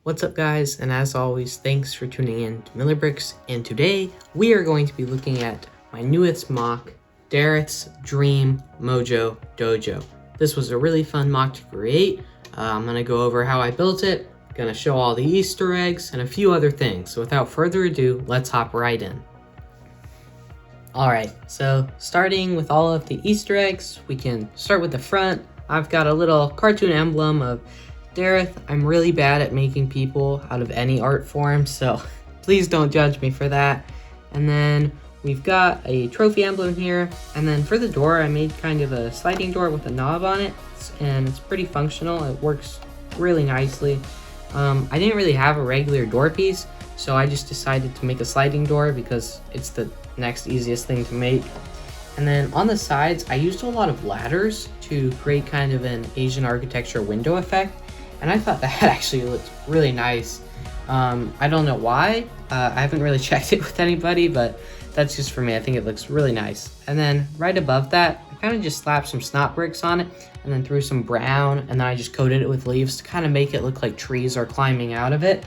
What's up guys, and as always, thanks for tuning in to Miller Bricks, and today we are going to be looking at my newest mock, Darreth's Dream Mojo Dojo. This was a really fun mock to create. I'm going to go over how I built it, going to show all the Easter eggs, and a few other things. So without further ado, let's hop right in. Alright, so starting with all of the Easter eggs, we can start with the front. I've got a little cartoon emblem of Darreth. I'm really bad at making people out of any art form, so please don't judge me for that. And then we've got a trophy emblem here, and then for the door I made kind of a sliding door with a knob on it, and it's pretty functional. It works really nicely. I didn't really have a regular door piece, so I just decided to make a sliding door because it's the next easiest thing to make. And then on the sides I used a lot of ladders to create kind of an Asian architecture window effect, and I thought that actually looked really nice. I don't know why. I haven't really checked it with anybody, but that's just for me. I think it looks really nice. And then right above that, I kind of just slapped some snot bricks on it and then threw some brown, and then I just coated it with leaves to kind of make it look like trees are climbing out of it.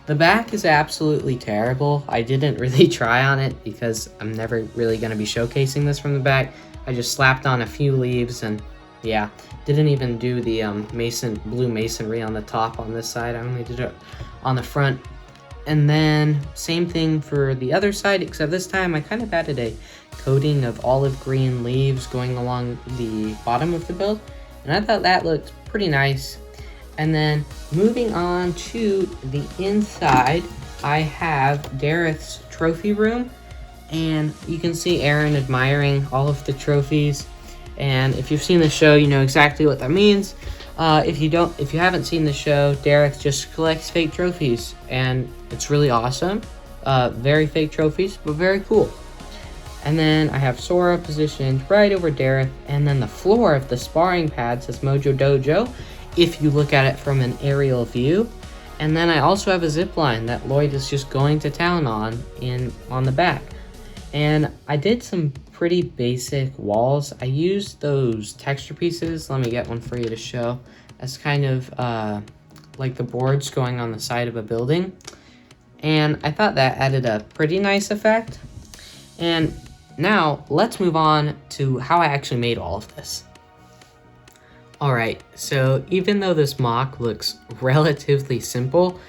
The back is absolutely terrible. I didn't really try on it because I'm never really going to be showcasing this from the back. I just slapped on a few leaves and yeah, didn't even do the blue masonry on the top on this side. I only did it on the front. And then same thing for the other side, except this time I kind of added a coating of olive green leaves going along the bottom of the build, and I thought that looked pretty nice. And then moving on to the inside, I have Darreth's trophy room, and you can see Aaron admiring all of the trophies. And if you've seen the show, you know exactly what that means. If you haven't seen the show, Darreth just collects fake trophies, and it's really awesome. Very fake trophies, but very cool. And then I have Sora positioned right over Darreth, and then the floor of the sparring pad says Mojo Dojo, if you look at it from an aerial view. And then I also have a zip line that Lloyd is just going to town on the back. And I did some pretty basic walls. I used those texture pieces. Let me get one for you to show. As kind of like the boards going on the side of a building. And I thought that added a pretty nice effect. And now let's move on to how I actually made all of this. Alright, so even though this mock looks relatively simple,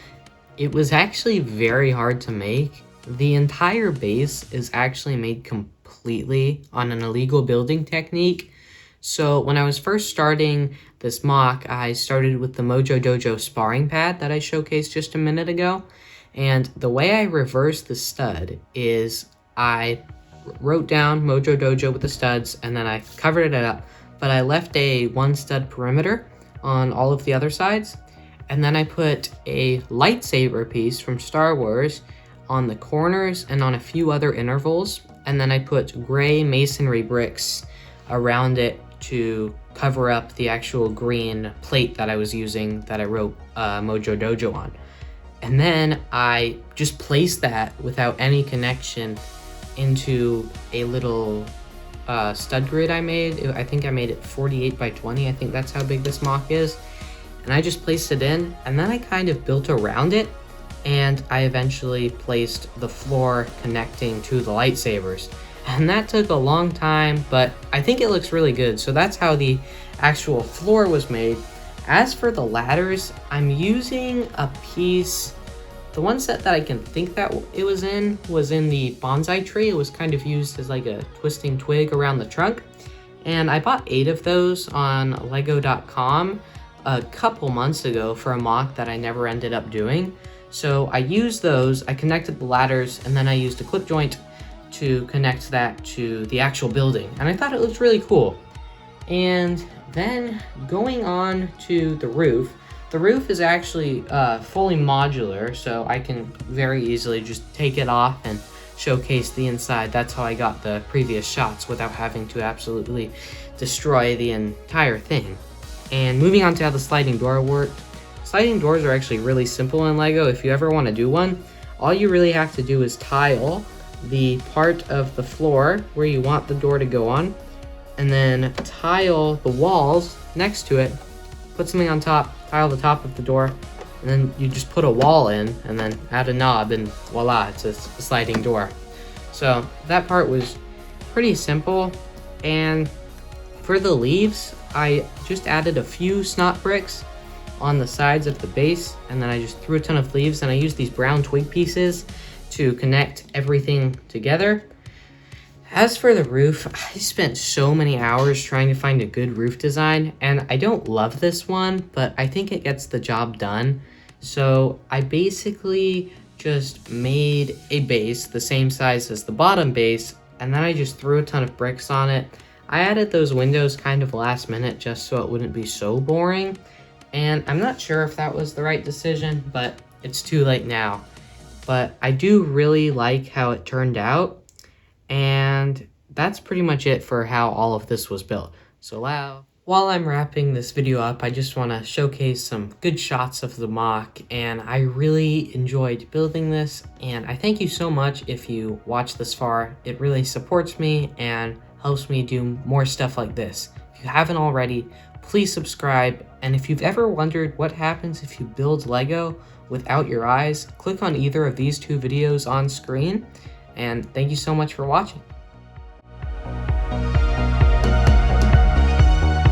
it was actually very hard to make. The entire base is actually made completely on an illegal building technique. So when I was first starting this mock, I started with the Mojo Dojo sparring pad that I showcased just a minute ago. And the way I reversed the stud is I wrote down Mojo Dojo with the studs, and then I covered it up, but I left a one stud perimeter on all of the other sides. And then I put a lightsaber piece from Star Wars on the corners and on a few other intervals, and then I put gray masonry bricks around it to cover up the actual green plate that I was using that I wrote Mojo Dojo on. And then I just placed that without any connection into a little stud grid I made. I think I made it 48 by 20. I think that's how big this mock is. And I just placed it in, and then I kind of built around it, and I eventually placed the floor connecting to the lightsabers. And that took a long time, but I think it looks really good. So that's how the actual floor was made. As for the ladders, I'm using a piece, the one set that I can think that it was in the bonsai tree. It was kind of used as like a twisting twig around the trunk. And I bought 8 of those on lego.com a couple months ago for a mock that I never ended up doing. So I used those, I connected the ladders, and then I used a clip joint to connect that to the actual building. And I thought it looked really cool. And then going on to the roof is actually fully modular, so I can very easily just take it off and showcase the inside. That's how I got the previous shots without having to absolutely destroy the entire thing. And moving on to how the sliding door worked. Sliding doors are actually really simple in LEGO. If you ever want to do one, all you really have to do is tile the part of the floor where you want the door to go on, and then tile the walls next to it, put something on top, tile the top of the door, and then you just put a wall in and then add a knob, and voila, it's a sliding door. So that part was pretty simple. And for the leaves, I just added a few snot bricks on the sides of the base, and then I just threw a ton of leaves, and I used these brown twig pieces to connect everything together. As for the roof, I spent so many hours trying to find a good roof design, and I don't love this one, but I think it gets the job done. So I basically just made a base the same size as the bottom base, and then I just threw a ton of bricks on it. I added those windows kind of last minute just so it wouldn't be so boring, and I'm not sure if that was the right decision, but it's too late now. But I do really like how it turned out. And that's pretty much it for how all of this was built. So while I'm wrapping this video up, I just want to showcase some good shots of the mock, and I really enjoyed building this, and I thank you so much if you watch this far. It really supports me and helps me do more stuff like this. If you haven't already, please subscribe, and if you've ever wondered what happens if you build Lego without your eyes, click on either of these two videos on screen. And thank you so much for watching.